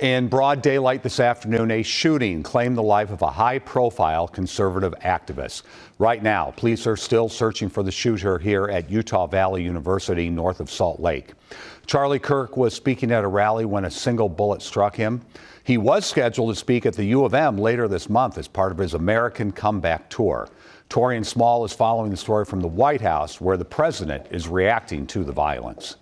In broad daylight this afternoon, a shooting claimed the life of a high-profile conservative activist. Right now, police are still searching for the shooter here at Utah Valley University north of Salt Lake. Charlie Kirk was speaking at a rally when a single bullet struck him. He was scheduled to speak at the U of M later this month as part of his American Comeback Tour. Torian Small is following the story from the White House, where the president is reacting to the violence.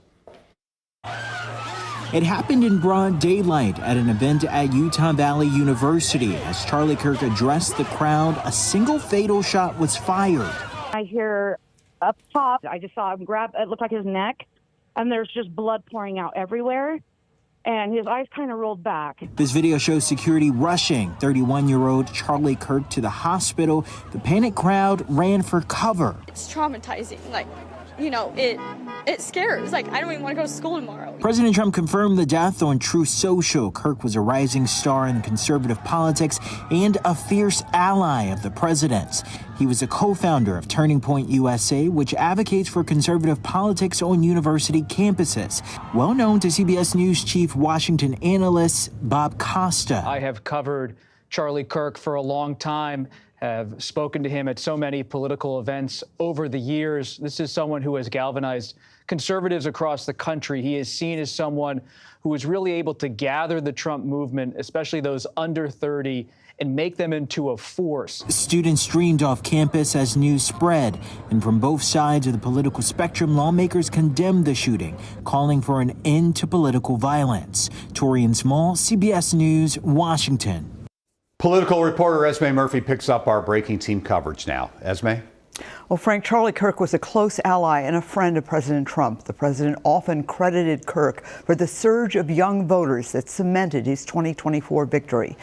It happened in broad daylight at an event at Utah Valley University. As Charlie Kirk addressed the crowd, a single fatal shot was fired. I hear up top, I just saw him grab, it looked like his neck, and there's just blood pouring out everywhere, and his eyes kind of rolled back. This video shows security rushing 31-year-old Charlie Kirk to the hospital. The panicked crowd ran for cover. It's traumatizing, it scares. I don't even want to go to school tomorrow. President Trump confirmed the death on Truth Social. Kirk was a rising star in conservative politics and a fierce ally of the president's. He was a co-founder of Turning Point USA, which advocates for conservative politics on university campuses. Well known to CBS News chief Washington analyst Bob Costa. I have covered Charlie Kirk for a long time, have spoken to him at so many political events over the years. This is someone who has galvanized conservatives across the country. He is seen as someone who was really able to gather the Trump movement, especially those under 30, and make them into a force. Students streamed off campus as news spread, and from both sides of the political spectrum, lawmakers condemned the shooting, calling for an end to political violence. Torian Small, CBS News, Washington. Political reporter Esme Murphy picks up our breaking team coverage now. Esme? Well, Frank, Charlie Kirk was a close ally and a friend of President Trump. The president often credited Kirk for the surge of young voters that cemented his 2024 victory.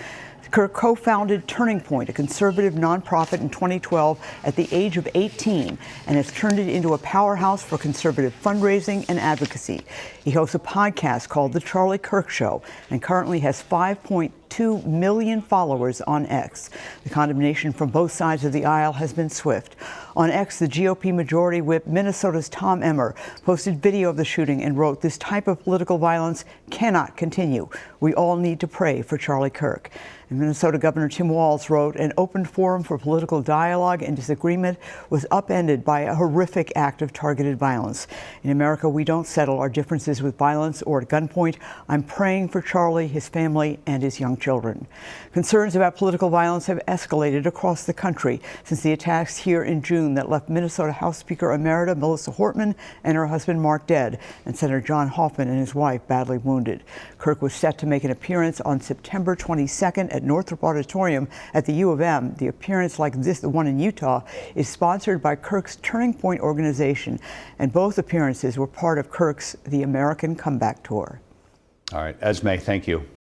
Kirk co-founded Turning Point, a conservative nonprofit, in 2012 at the age of 18, and has turned it into a powerhouse for conservative fundraising and advocacy. He hosts a podcast called The Charlie Kirk Show and currently has 5.2 million followers on X. The condemnation from both sides of the aisle has been swift. On X, the GOP Majority Whip, Minnesota's Tom Emmer, posted video of the shooting and wrote, "This type of political violence cannot continue. We all need to pray for Charlie Kirk." And Minnesota Governor Tim Walz wrote, "An open forum for political dialogue and disagreement was upended by a horrific act of targeted violence. In America, we don't settle our differences with violence or at gunpoint. I'm praying for Charlie, his family, and his young children." Concerns about political violence have escalated across the country since the attacks here in June that left Minnesota House Speaker Emerita Melissa Hortman and her husband Mark dead, and Senator John Hoffman and his wife badly wounded. Kirk was set to make an appearance on September 22nd at Northrop Auditorium at the U of M. The appearance, like this, the one in Utah, is sponsored by Kirk's Turning Point organization, and both appearances were part of Kirk's The American Comeback Tour. All right, Esme, thank you.